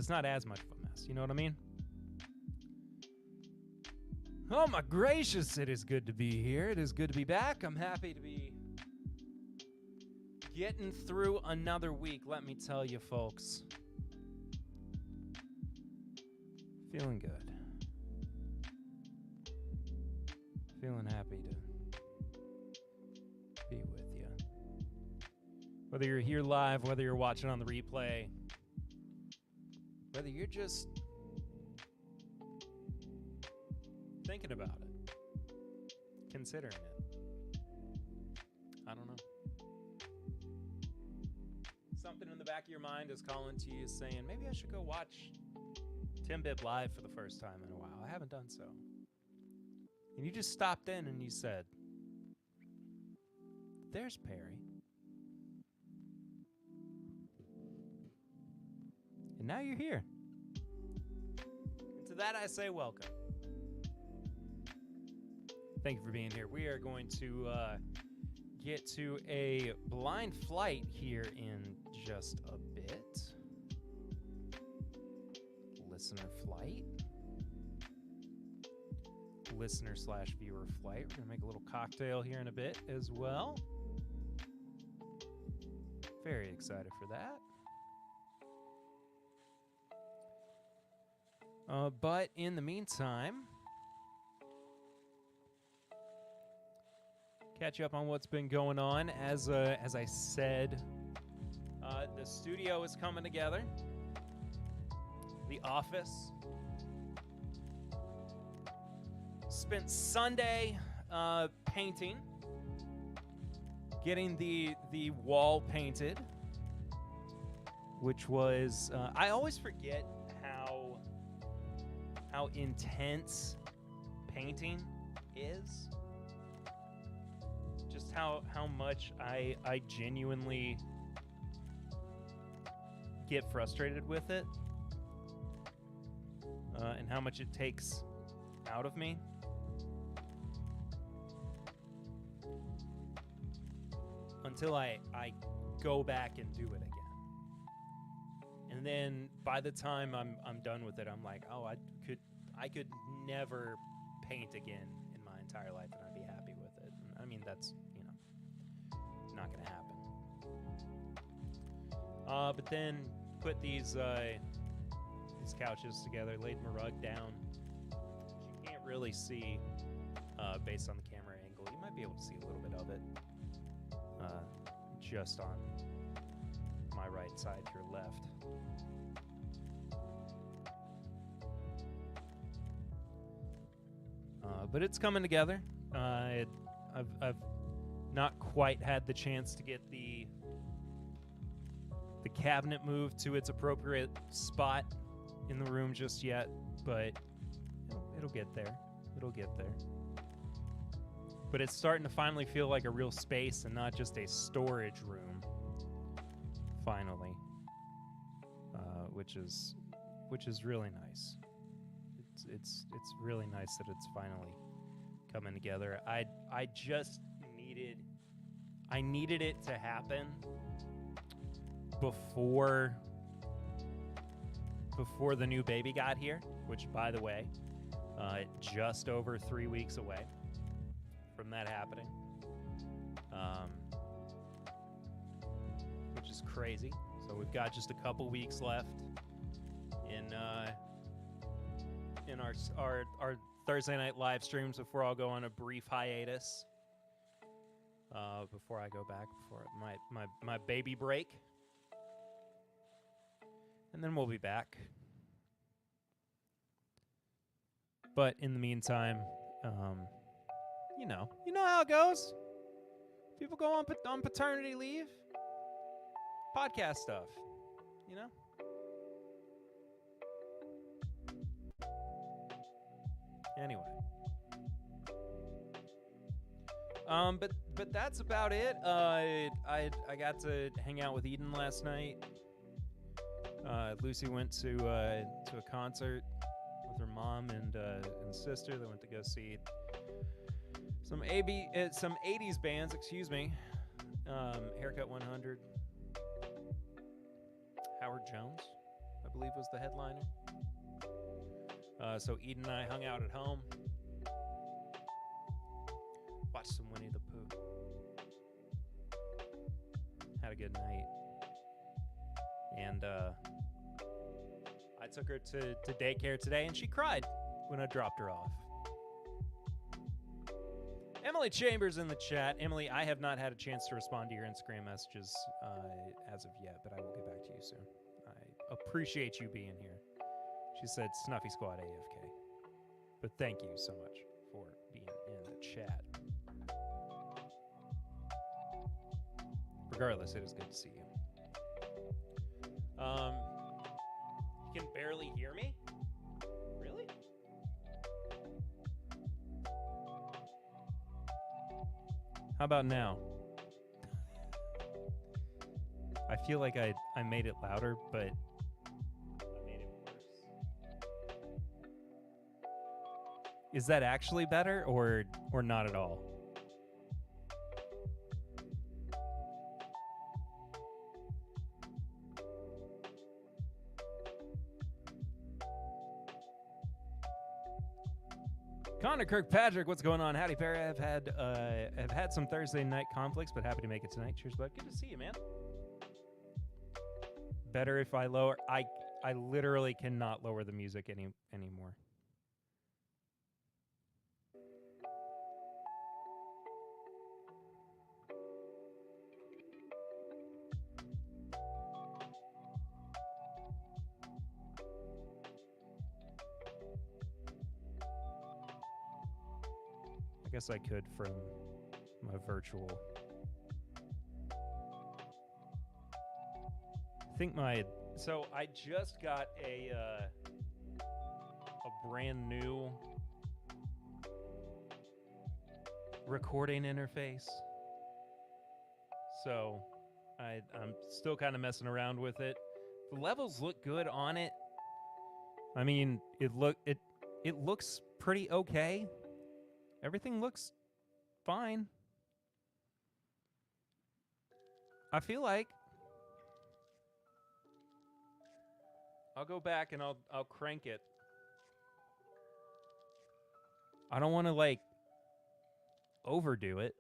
it's not as much of a mess. You know what I mean? Oh my gracious, it is good to be here. It is good to be back. I'm happy to be getting through another week, let me tell you, folks. Feeling good. Feeling happy to be with you. Whether you're here live, whether you're watching on the replay, whether you're just thinking about it, considering it. I don't know. Something in the back of your mind is calling to you saying, maybe I should go watch TIMBP live for the first time in a while. I haven't done so. And you just stopped in and you said, there's Perry. And now you're here. And to that I say welcome. Thank you for being here. We are going to get to a blind flight here in just a bit. Listener flight. Listener/viewer flight. We're going to make a little cocktail here in a bit as well. Very excited for that. But in the meantime, catch you up on what's been going on. As I said, the studio is coming together. The office. Spent Sunday painting, getting the wall painted, which was I always forget how intense painting is. Just how much I genuinely get frustrated with it, and how much it takes out of me. Until I go back and do it again. And then by the time I'm done with it, I'm like, oh, I could never paint again in my entire life and I'd be happy with it. And I mean, that's, not gonna happen. But then put these couches together, laid my rug down. You can't really see based on the camera angle. You might be able to see a little bit of it. Just on my right side, your left. But it's coming together. I've not quite had the chance to get the cabinet moved to its appropriate spot in the room just yet, but it'll get there. It'll get there. But it's starting to finally feel like a real space and not just a storage room. Finally, which is really nice. It's really nice that it's finally coming together. I just needed it to happen before the new baby got here, which, by the way, just over 3 weeks away from that happening, which is crazy. So we've got just a couple weeks left in our Thursday night live streams before I'll go on a brief hiatus. Before I go back, before my baby break, and then we'll be back. But in the meantime, you know how it goes. People go on paternity leave. Podcast stuff, Anyway. But that's about it. I got to hang out with Eden last night. Lucy went to a concert with her mom and sister. They went to go see some 80s bands. Excuse me. Haircut 100. Howard Jones. I believe was the headliner. So Eden and I hung out at home. Watched some Winnie the Pooh. Had a good night. And I took her to daycare today, and she cried when I dropped her off. Emily Chambers in the chat. Emily, I have not had a chance to respond to your Instagram messages as of yet, but I will get back to you soon. I appreciate you being here. She said Snuffy Squad AFK. But thank you so much for being in the chat. Regardless, it is good to see you. You can barely hear me? Really? How about now? I feel like I made it louder, but I made it worse. Is that actually better or not at all? Connor Kirkpatrick, what's going on? Howdy, Perry. I've had some Thursday night conflicts, but happy to make it tonight. Cheers, bud. Good to see you, man. Better if I lower. I literally cannot lower the music anymore. I guess I could from my virtual. I think so I just got a brand new recording interface. So I'm still kind of messing around with it. The levels look good on it. I mean, it looks pretty okay. Everything looks fine. I feel like I'll go back and I'll crank it. I don't want to like overdo it.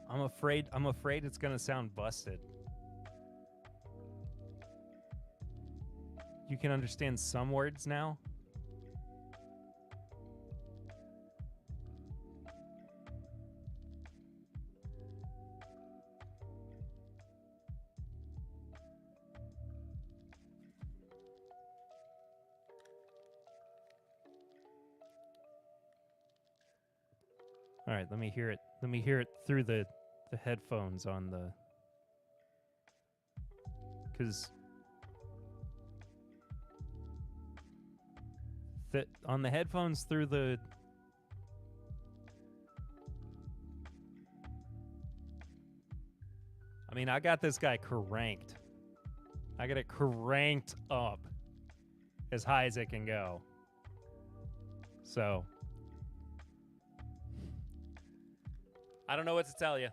I'm afraid it's going to sound busted. You can understand some words now? All right, let me hear it. Let me hear it through the headphones on the, because on the headphones through the, I mean, I got this guy cranked. I got it cranked up as high as it can go. So I don't know what to tell you.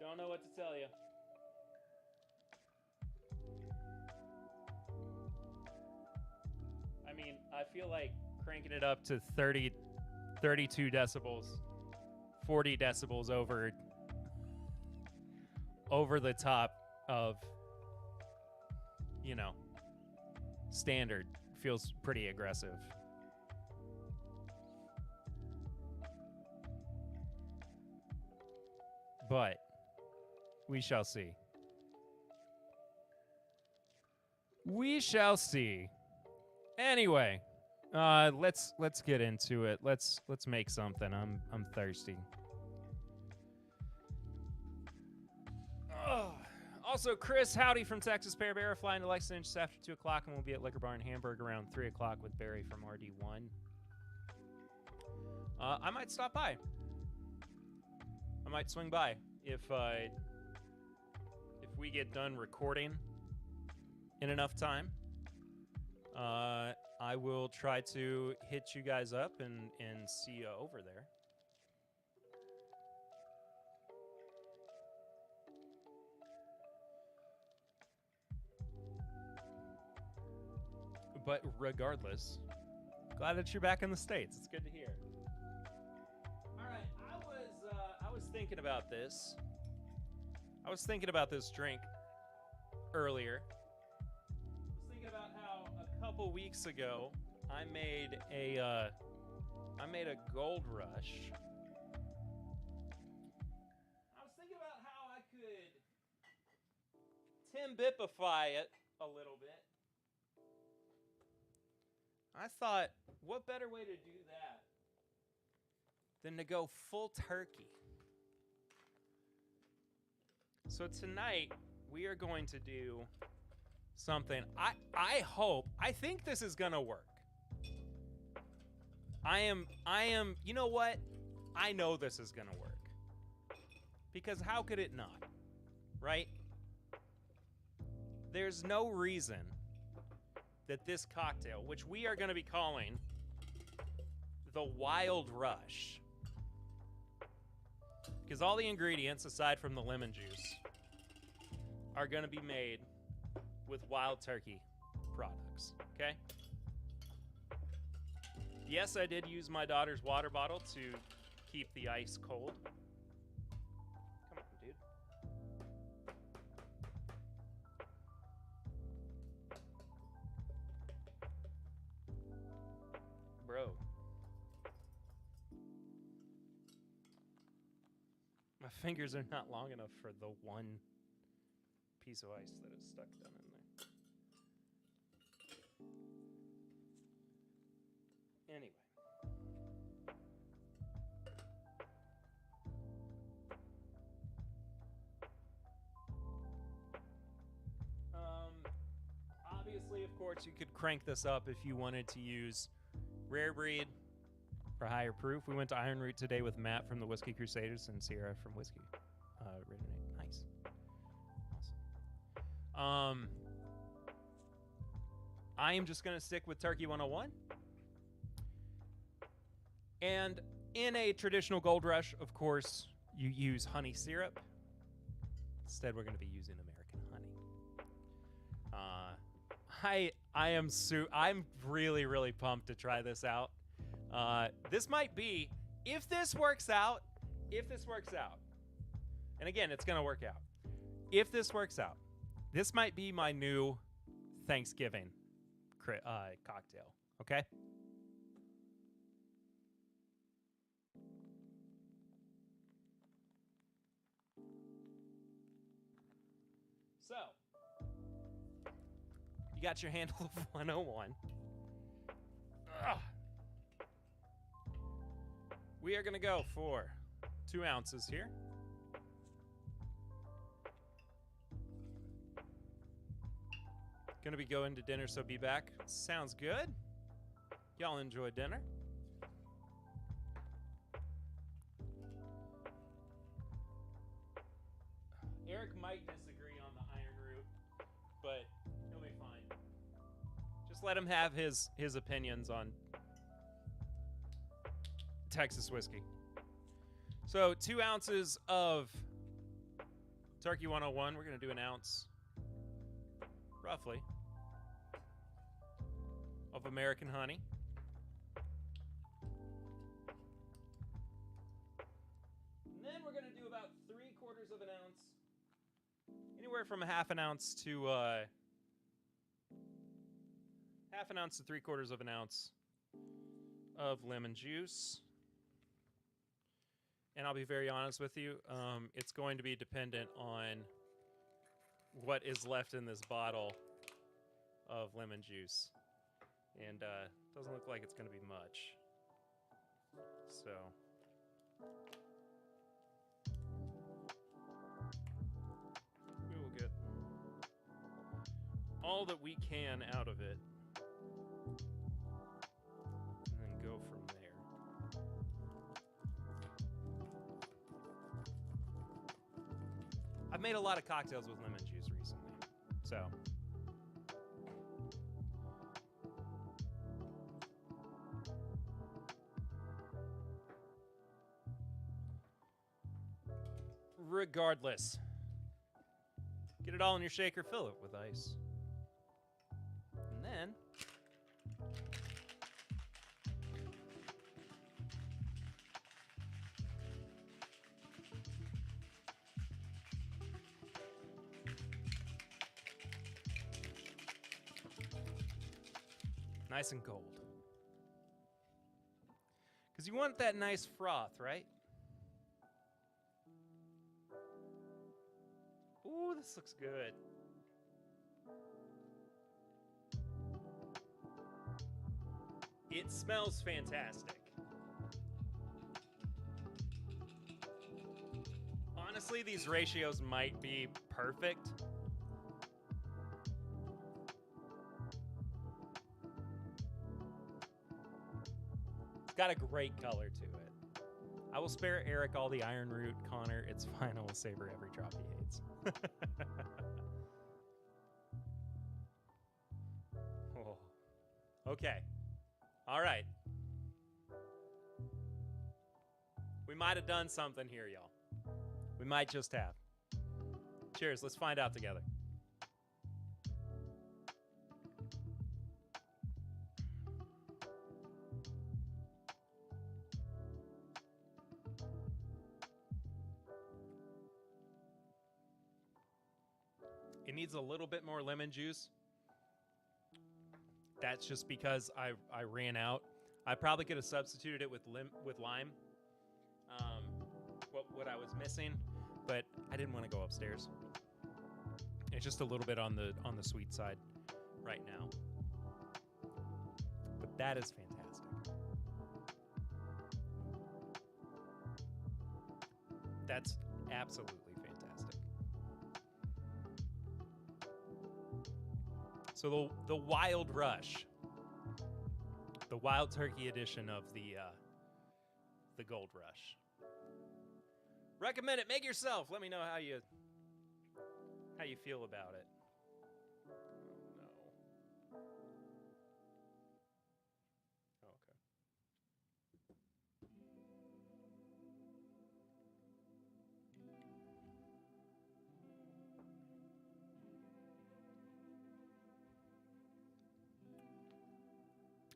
Don't know what to tell you. I mean, I feel like cranking it up to 32 decibels, 40 decibels over the top of, you know, standard feels pretty aggressive. But we shall see. We shall see. Anyway, let's get into it. Let's make something. I'm thirsty. Also, Chris, howdy from Texas. Bear flying to Lexington just after 2 o'clock, and we'll be at Liquor Bar in Hamburg around 3 o'clock with Barry from RD1. I might stop by. I might swing by if we get done recording in enough time. I will try to hit you guys up and see you over there. But regardless, glad that you're back in the States. It's good to hear. All right, I was thinking about this. I was thinking about this drink earlier. I was thinking about how a couple weeks ago I made a Gold Rush. I was thinking about how I could TIMBPify it a little bit. I thought, what better way to do that than to go full turkey? So tonight, we are going to do something. I think this is going to work. I am, you know what? I know this is going to work. Because how could it not? Right? There's no reason that this cocktail, which we are going to be calling the Wild Rush, because all the ingredients, aside from the lemon juice, are going to be made with wild turkey products, okay? Yes, I did use my daughter's water bottle to keep the ice cold. Come on, dude. Bro. My fingers are not long enough for the one piece of ice that is stuck down in there. Anyway. Obviously, of course, you could crank this up if you wanted to use rare breed for higher proof. We went to Iron Root today with Matt from the Whiskey Crusaders and Sierra from Whiskey Ritter. Nice. Awesome. I am just going to stick with Turkey 101. And in a traditional Gold Rush, of course, you use honey syrup. Instead, we're going to be using American honey. I'm really, really pumped to try this out. This might be, if this works out, and again, it's going to work out. If this works out, this might be my new Thanksgiving cocktail, okay? So, you got your handle of 101. Ugh. We are going to go for 2 ounces here. Going to be going to dinner, so be back. Sounds good. Y'all enjoy dinner. Eric might disagree on the Iron Root, but he'll be fine. Just let him have his opinions on Texas whiskey. So 2 ounces of Turkey 101. We're going to do an ounce, roughly, of American honey. And then we're going to do about 3/4 of an ounce, anywhere from a half an ounce to 3/4 of an ounce of lemon juice. And I'll be very honest with you, it's going to be dependent on what is left in this bottle of lemon juice. And doesn't look like it's going to be much. So we will get all that we can out of it and then go from there. I've made a lot of cocktails with lemon juice recently, so regardless. Get it all in your shaker, fill it with ice. And then nice and cold. Because you want that nice froth, right? Ooh, this looks good. It smells fantastic. Honestly, these ratios might be perfect. It's got a great color to it. I will spare Eric all the iron root, Connor. It's fine. I will savor every drop he hates. Oh. Okay. All right. We might have done something here, y'all. We might just have. Cheers. Let's find out together. It needs a little bit more lemon juice. That's just because I ran out. I probably could have substituted it with lime. What I was missing, but I didn't want to go upstairs. It's just a little bit on the sweet side right now. But that is fantastic. That's absolutely fantastic. So the Wild Rush, the Wild Turkey edition of the Gold Rush. Recommend it. Make yourself. Let me know how you feel about it. Oh, no. Okay.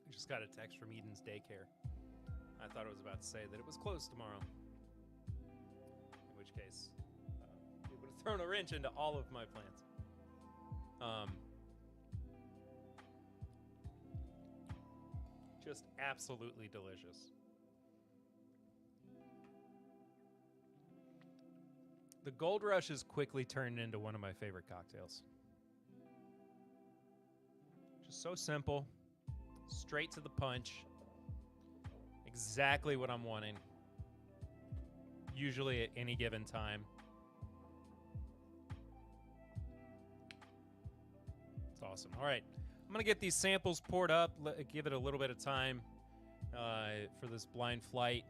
I just got a text from Eden's daycare. I thought it was about to say that it was closed tomorrow. In which case, it would have thrown a wrench into all of my plans. Just absolutely delicious. The Gold Rush has quickly turned into one of my favorite cocktails. Just so simple, straight to the punch, exactly what I'm wanting, usually at any given time. It's awesome. All right, I'm going to get these samples poured up, give it a little bit of time for this blind flight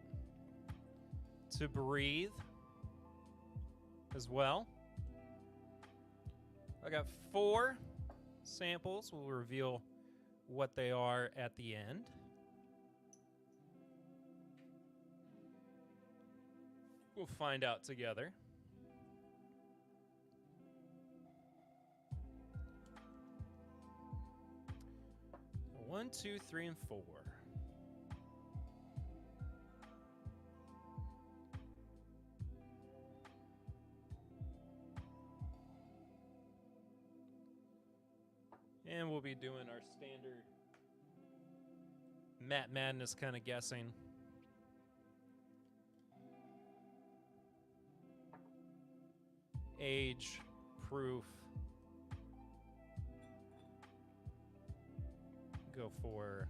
to breathe as well. I got 4 samples. We'll reveal what they are at the end. We'll find out together. One, 2, 3, and 4. And we'll be doing our standard Matt Madness kind of guessing. Age, proof. Go for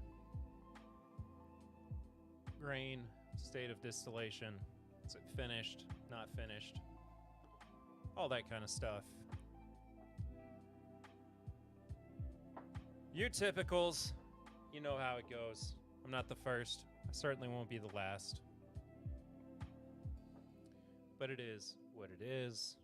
grain, state of distillation. Is it finished, not finished? All that kind of stuff. Your typicals, you know how it goes. I'm not the first. I certainly won't be the last. But it is what it is.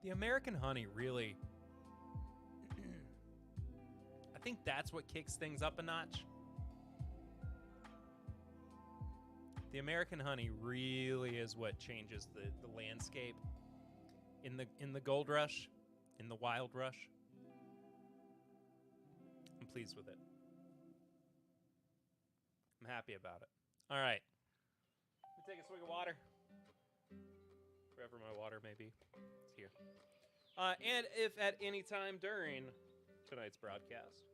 The American honey really I think that's what kicks things up a notch. The American honey really is what changes the landscape in the gold rush, in the wild rush. I'm pleased with it. I'm happy about it. All right. Let me take a swig of water. Wherever my water may be. It's here. And if at any time during tonight's broadcast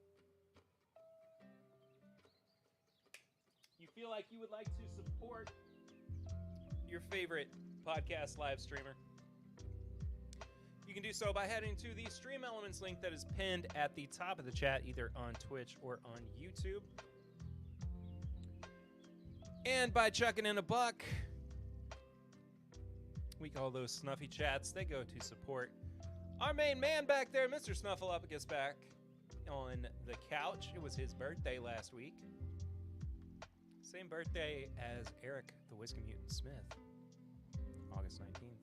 you feel like you would like to support your favorite podcast live streamer, you can do so by heading to the Stream Elements link that is pinned at the top of the chat, either on Twitch or on YouTube. And by chucking in a buck, we call those snuffy chats. They go to support our main man back there, Mr. Snuffleupagus, back on the couch. It was his birthday last week. Same birthday as Eric the Whiskey Mutant Smith, August 19th.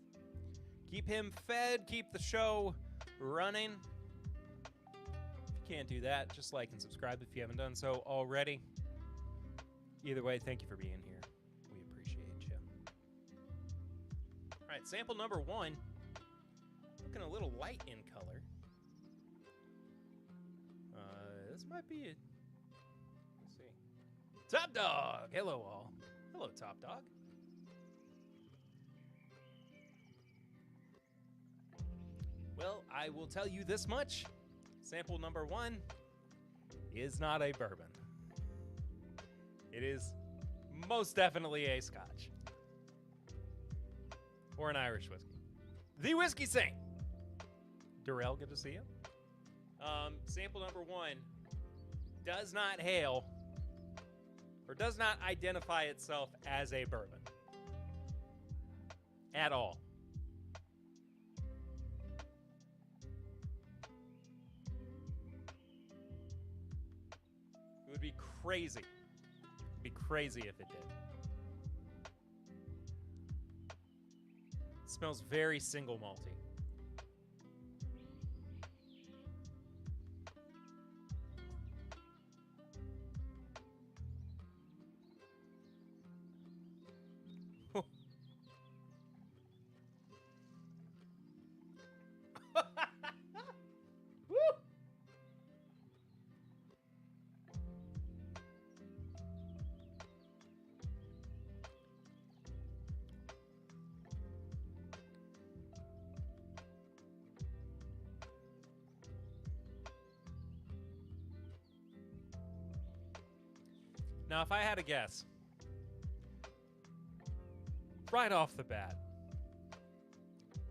Keep him fed, keep the show running. If you can't do that, just like and subscribe if you haven't done so already. Either way, thank you for being here. We appreciate you. All right, sample number 1. Looking a little light in color. This might be it. Let's see. Top Dog! Hello, all. Hello, Top Dog. Well, I will tell you this much. Sample number 1 is not a bourbon. It is most definitely a Scotch. Or an Irish whiskey. The Whiskey Saint. Darrell, good to see you. Sample number 1 does not hail or does not identify itself as a bourbon. At all. It would be crazy. It'd be crazy if it did. It smells very single malty. Now, if I had a guess, right off the bat,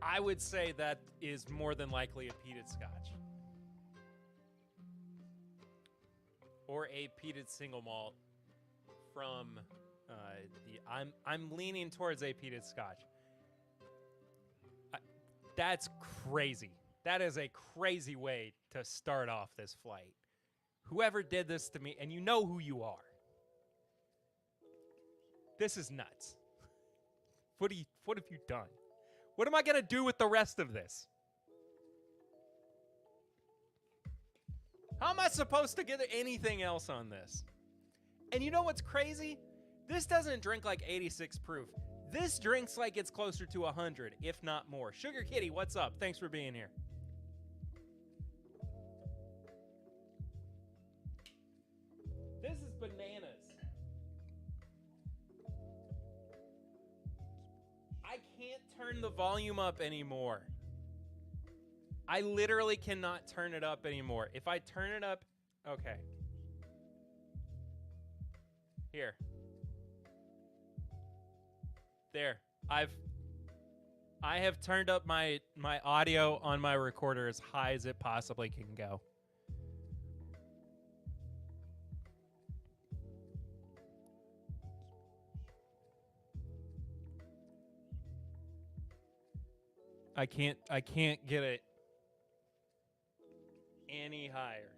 I would say that is more than likely a peated Scotch. Or a peated single malt from I'm leaning towards a peated Scotch. That's crazy. That is a crazy way to start off this flight. Whoever did this to me, and you know who you are. This is nuts. What have you done? What am I going to do with the rest of this? How am I supposed to get anything else on this? And you know what's crazy? This doesn't drink like 86 proof. This drinks like it's closer to 100, if not more. Sugar Kitty, what's up? Thanks for being here. This is bananas. I can't turn the volume up anymore. I literally cannot turn it up anymore. If I turn it up, okay. Here. There. I have turned up my audio on my recorder as high as it possibly can go. I can't get it any higher.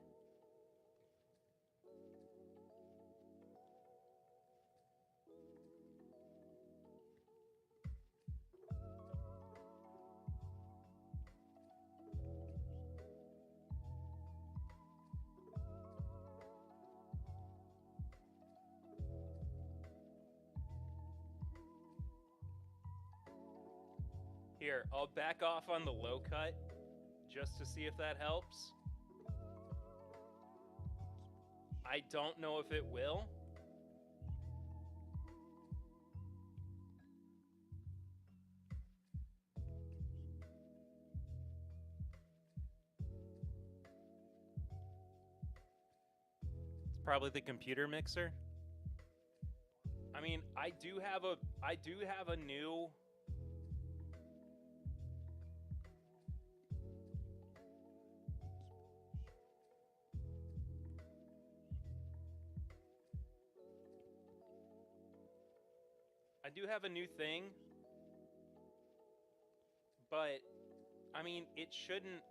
Here, I'll back off on the low cut just to see if that helps. I don't know if it will. It's probably the computer mixer. I mean, I do have a new thing, but I mean, it shouldn't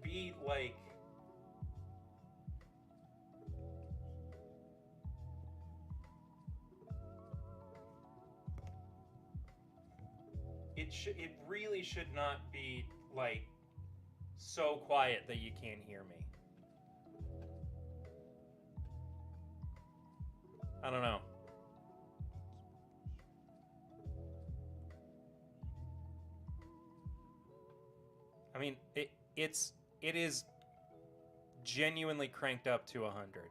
be like it really should not be like so quiet that you can't hear me. I don't know. I mean, it is genuinely cranked up to 100.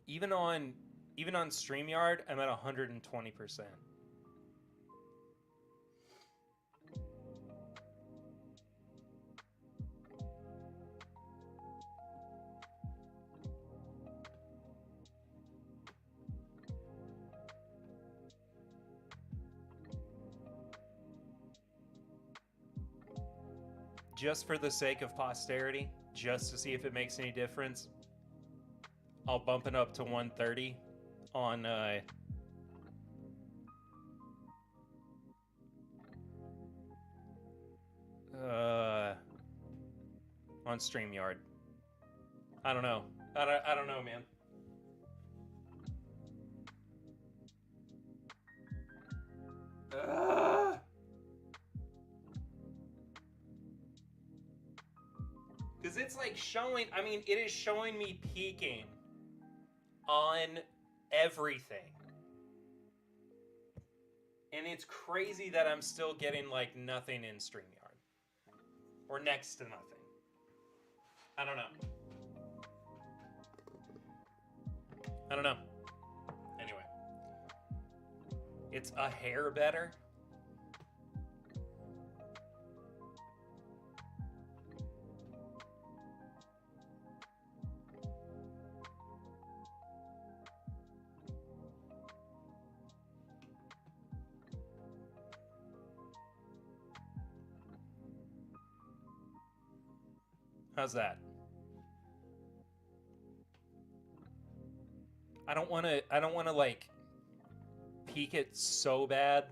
Even on StreamYard, I'm at 120%. Just for the sake of posterity, just to see if it makes any difference, I'll bump it up to 130 on StreamYard. I don't know. I don't know, man. Because it's like showing, I mean, it is showing me peaking on everything. And it's crazy that I'm still getting like nothing in StreamYard. Or next to nothing. I don't know. Anyway. It's a hair better. How's that? I don't want to like peak it so bad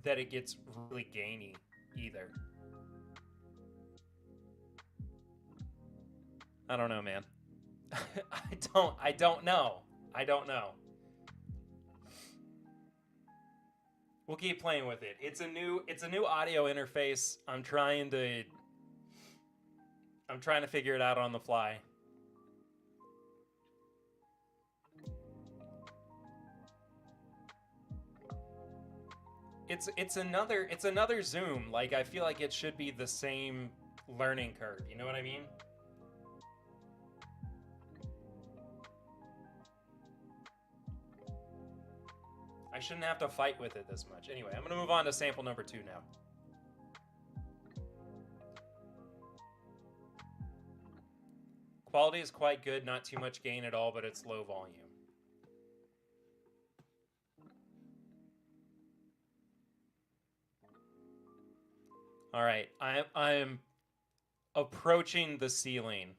that it gets really gainy either. I don't know, man. I don't know. We'll keep playing with it. It's a new audio interface. I'm trying to figure it out on the fly. It's another Zoom. Like, I feel like it should be the same learning curve. You know what I mean? I shouldn't have to fight with it this much. Anyway, I'm going to move on to sample number 2 now. Quality is quite good, not too much gain at all, but it's low volume. All right, I'm approaching the ceiling.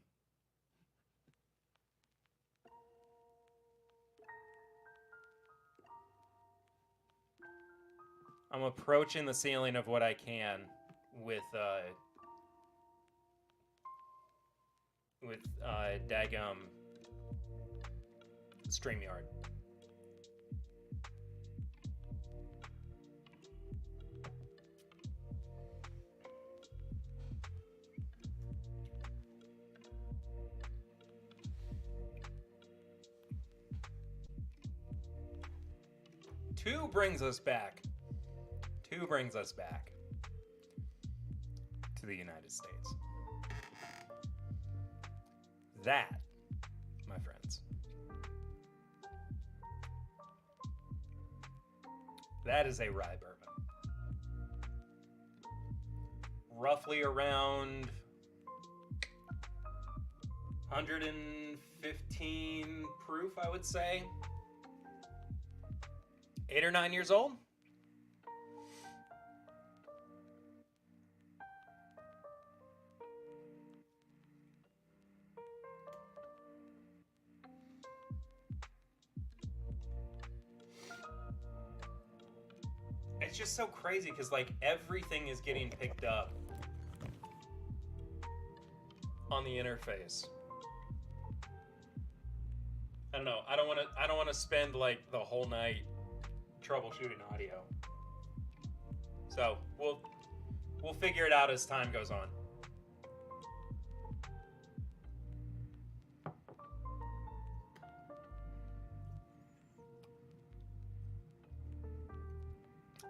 I'm approaching the ceiling of what I can with daggum StreamYard. Two brings us back to the United States. That, my friends, that is a rye bourbon. Roughly around 115 proof, I would say. 8 or 9 years old. It's just so crazy because like everything is getting picked up on the interface. I don't know. I don't want to spend like the whole night troubleshooting audio. So we'll figure it out as time goes on.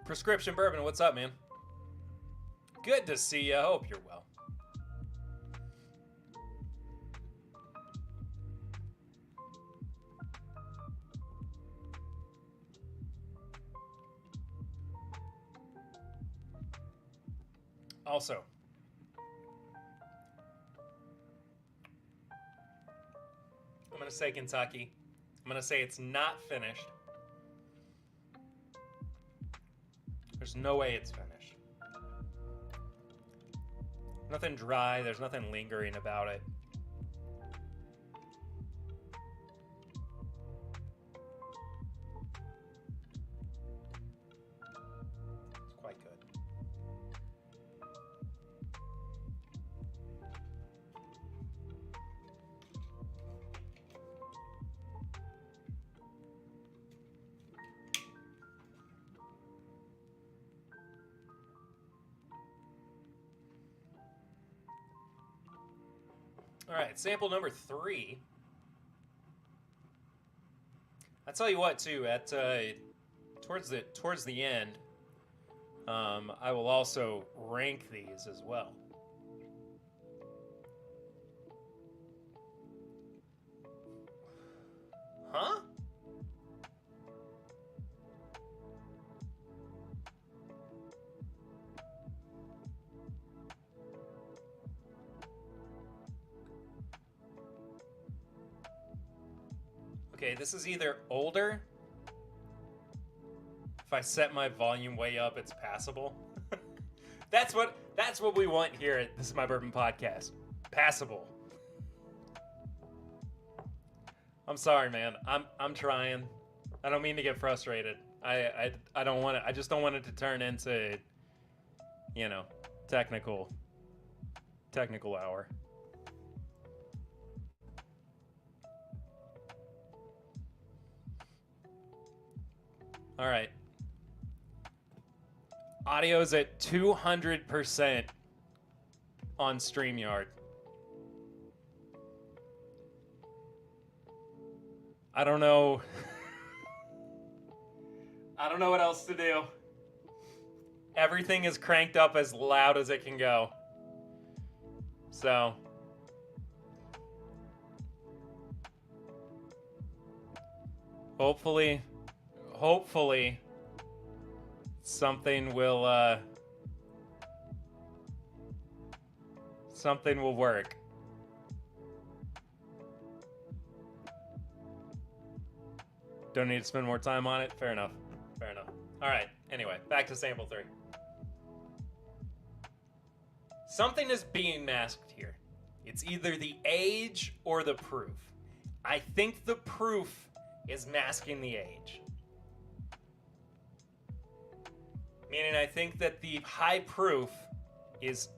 Prescription Bourbon, what's up, man? Good to see you. I hope you're well. Also, I'm going to say Kentucky. I'm going to say it's not finished. There's no way it's finished. Nothing dry. There's nothing lingering about it. It's quite good. All right, sample number 3. I tell you what, too, at towards the end, I will also rank these as well. Huh? Okay, this is either older. If I set my volume way up, it's passable. That's what we want here at This Is My Bourbon Podcast. Passable. I'm sorry, man. I'm trying. I don't mean to get frustrated. I don't want it. I just don't want it to turn into, technical hour. All right. Audio's at 200% on StreamYard. I don't know. I don't know what else to do. Everything is cranked up as loud as it can go. So. Hopefully something will work. Don't need to spend more time on it. Fair enough. All right. Anyway, back to sample 3. Something is being masked here. It's either the age or the proof. I think the proof is masking the age. Meaning I think that the high proof is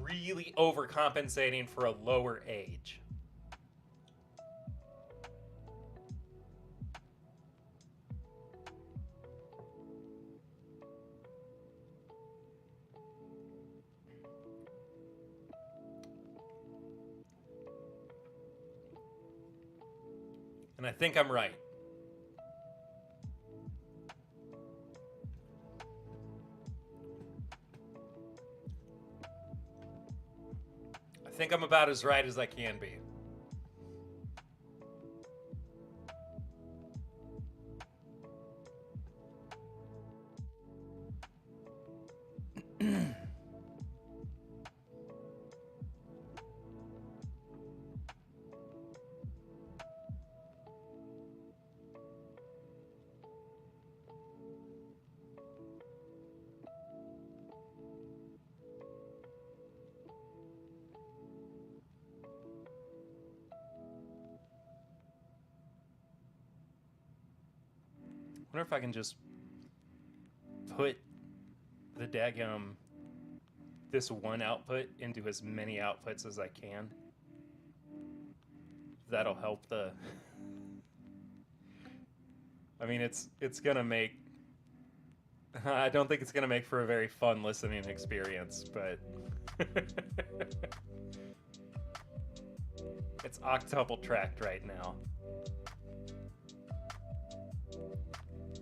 really overcompensating for a lower age. And I think I'm right. think I'm about as right as I can be. I wonder if I can just put the daggum this one output into as many outputs as I can. That'll help the... I mean, it's gonna make... I don't think it's gonna make for a very fun listening experience, but... It's octuple tracked right now.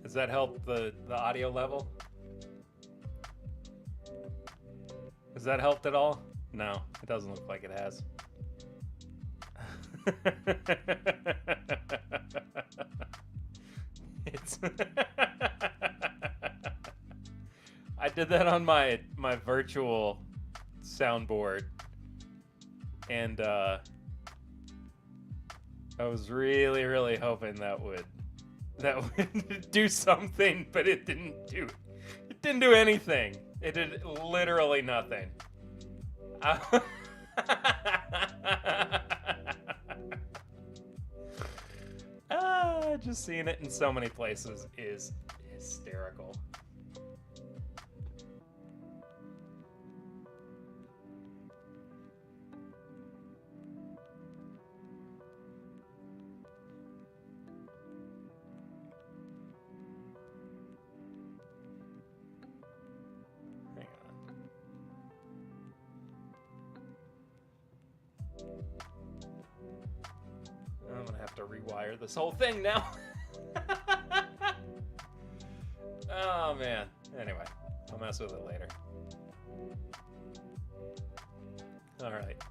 Does that help the audio level? Has that helped at all? No, it doesn't look like it has. It's I did that on my virtual soundboard, and I was really hoping that would do something, but it didn't do anything. It did literally nothing. Just seeing it in so many places is hysterical. I'm gonna have to rewire this whole thing now. Oh man. Anyway, I'll mess with it later. All right.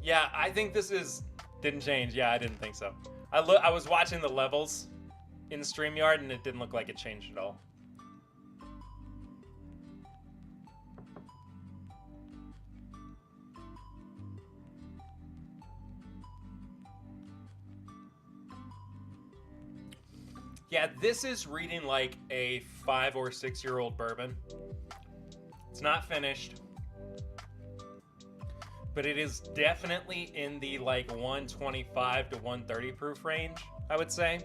Yeah, I think this didn't change. Yeah, I didn't think so. I was watching the levels in StreamYard and it didn't look like it changed at all. Yeah, this is reading like a 5 or 6 year old bourbon. It's not finished, but it is definitely in the like 125 to 130 proof range, I would say.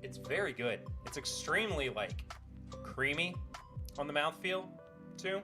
It's very good. It's extremely like creamy on the mouthfeel too.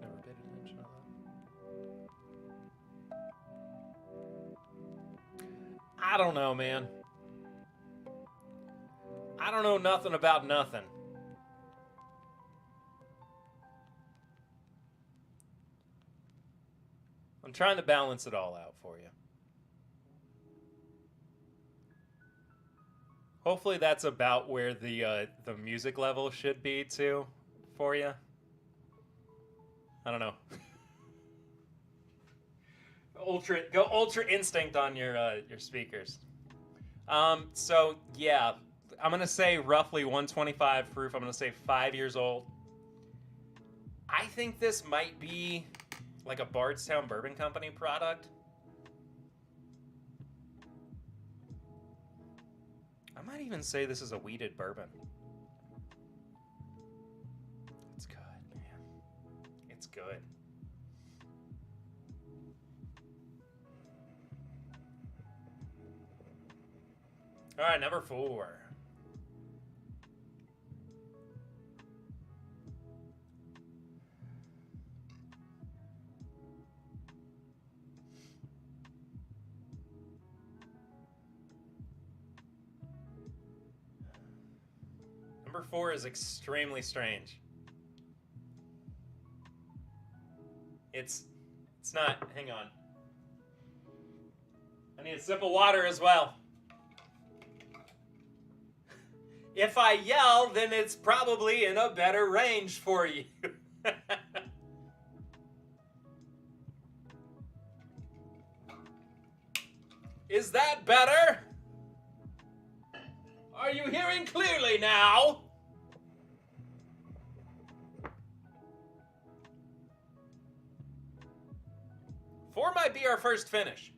Never paid attention to that. I don't know, man. I don't know nothing about nothing. I'm trying to balance it all out for you. Hopefully that's about where the music level should be too for you. I don't know. Go ultra instinct on your speakers. So yeah, I'm gonna say roughly 125 proof. I'm gonna say 5 years old. I think this might be like a Bardstown Bourbon Company product. I might even say this is a wheated bourbon. It's good, man. good. All right, number 4. Number 4 is extremely strange. It's not, hang on. I need a sip of water as well. If I yell, then it's probably in a better range for you. Is that better? Are you hearing clearly now? Four might be our first finish.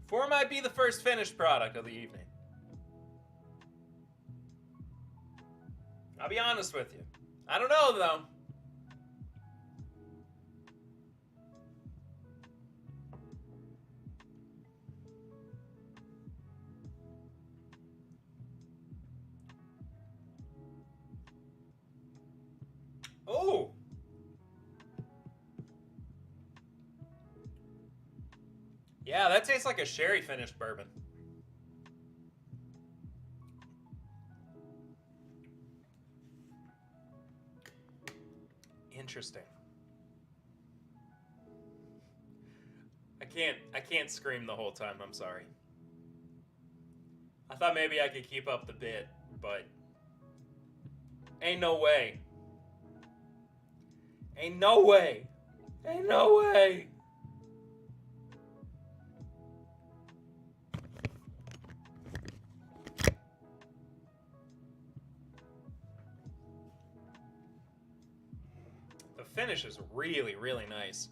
4 might be the first finished product of the evening. I'll be honest with you. I don't know, though. Oh! Yeah, that tastes like a sherry finished bourbon. Interesting. I can't scream the whole time, I'm sorry. I thought maybe I could keep up the bit, but ain't no way. Ain't no way. Ain't no way. The finish is really, really nice.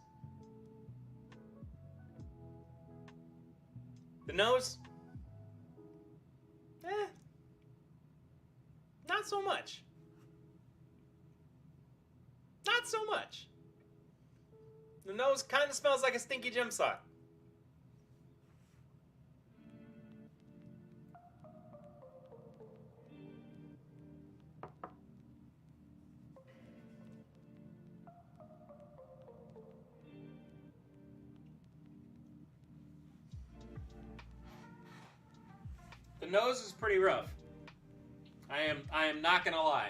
The nose? Not so much. Not so much. The nose kind of smells like a stinky gym sock. The nose is pretty rough. I am not gonna lie.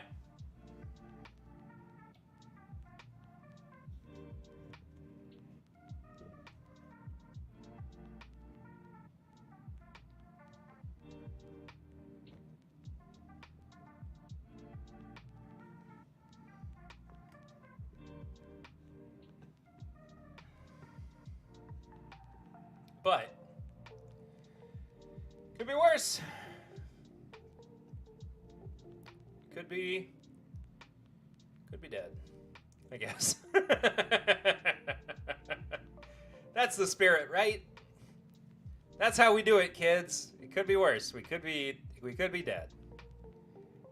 But could be worse. Could be dead, I guess. That's the spirit, right? That's how we do it, kids. It could be worse. We could be dead,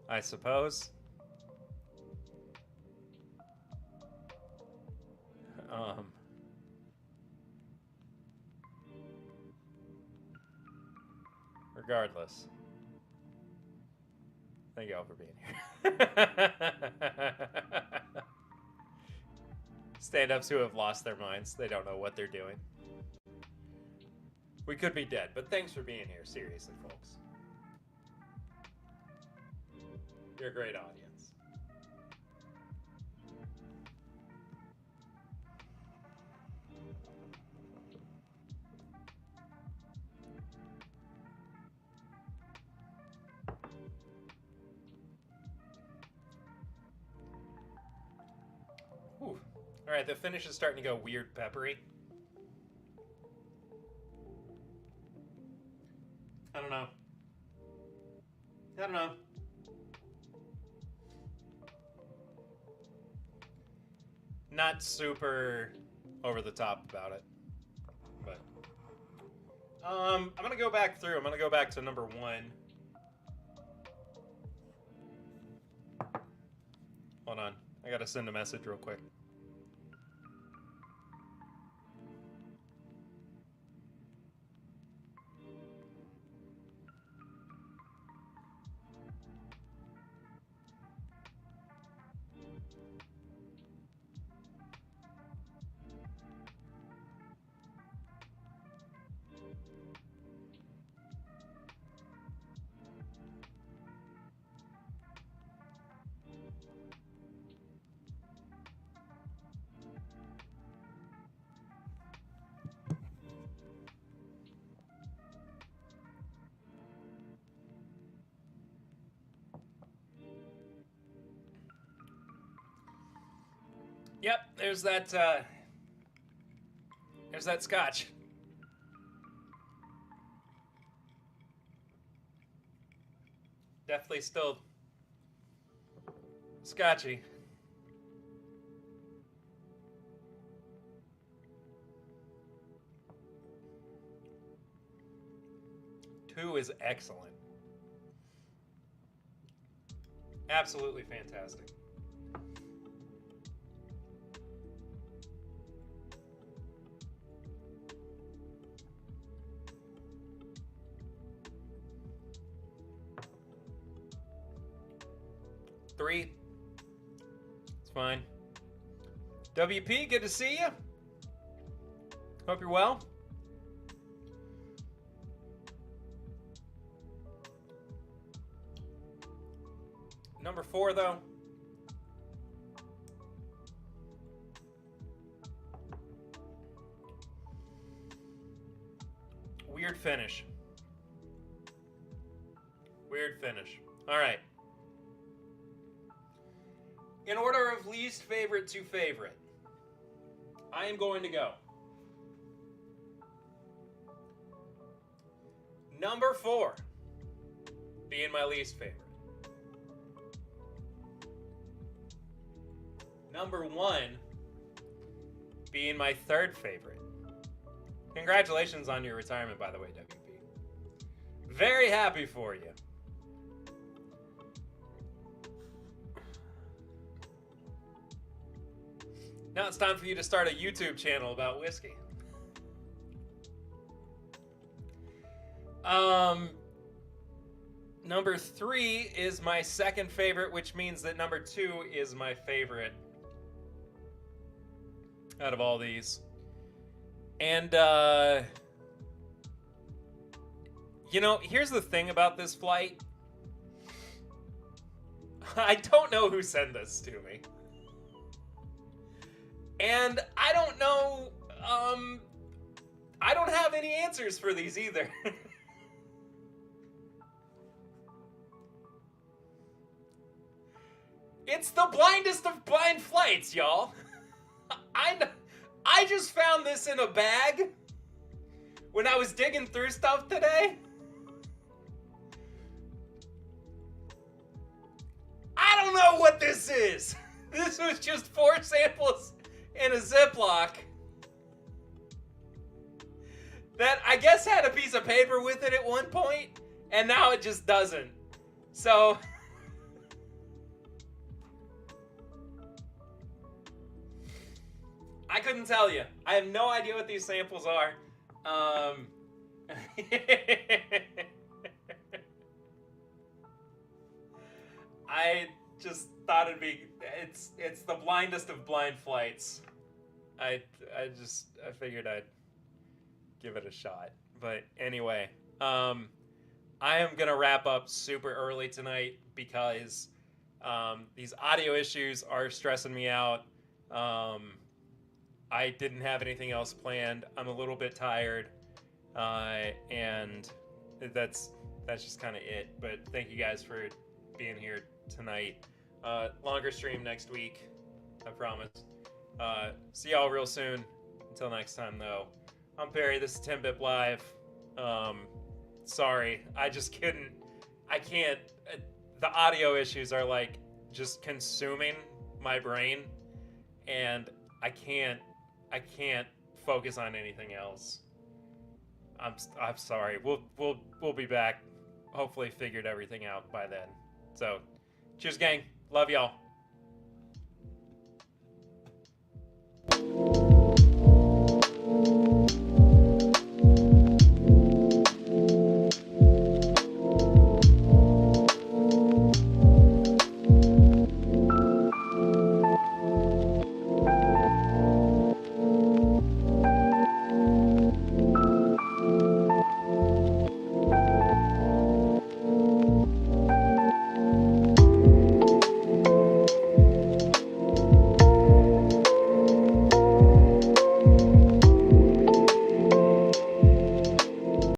I suppose. Regardless. Thank you all for being here. Stand-ups who have lost their minds. They don't know what they're doing. We could be dead, but thanks for being here. Seriously, folks. You're a great audience. All right, the finish is starting to go weird peppery. I don't know. Not super over the top about it, but I'm gonna go back through. I'm gonna go back to number 1. Hold on. I gotta send a message real quick. Yep, there's that scotch. Definitely still scotchy. Two is excellent. Absolutely fantastic. Three. It's fine. WP, good to see you. Hope you're well. Number 4, though. Weird finish. Weird finish. All right. In order of least favorite to favorite, I am going to go. Number 4 being my least favorite. Number 1 being my third favorite. Congratulations on your retirement, by the way, WP. Very happy for you. Now it's time for you to start a YouTube channel about whiskey. Number 3 is my second favorite, which means that number 2 is my favorite out of all these. And, you know, here's the thing about this flight. I don't know who sent this to me. And I don't know, I don't have any answers for these either. It's the blindest of blind flights, y'all. I just found this in a bag when I was digging through stuff today. I don't know what this is. This was just 4 samples in a Ziploc that I guess had a piece of paper with it at one point, and now it just doesn't. So I couldn't tell you. I have no idea what these samples are. I just thought it'd be, it's the blindest of blind flights. I figured I'd give it a shot. But anyway, I am gonna wrap up super early tonight because these audio issues are stressing me out. I didn't have anything else planned. I'm a little bit tired, and that's just kind of it. But thank you guys for being here tonight. Longer stream next week, I promise. See y'all real soon. Until next time, though. I'm Perry. This is TIMBP Live. Sorry, I just couldn't. I can't. The audio issues are like just consuming my brain, and I can't focus on anything else. I'm sorry. We'll be back. Hopefully figured everything out by then. So, cheers, gang. Love y'all. you.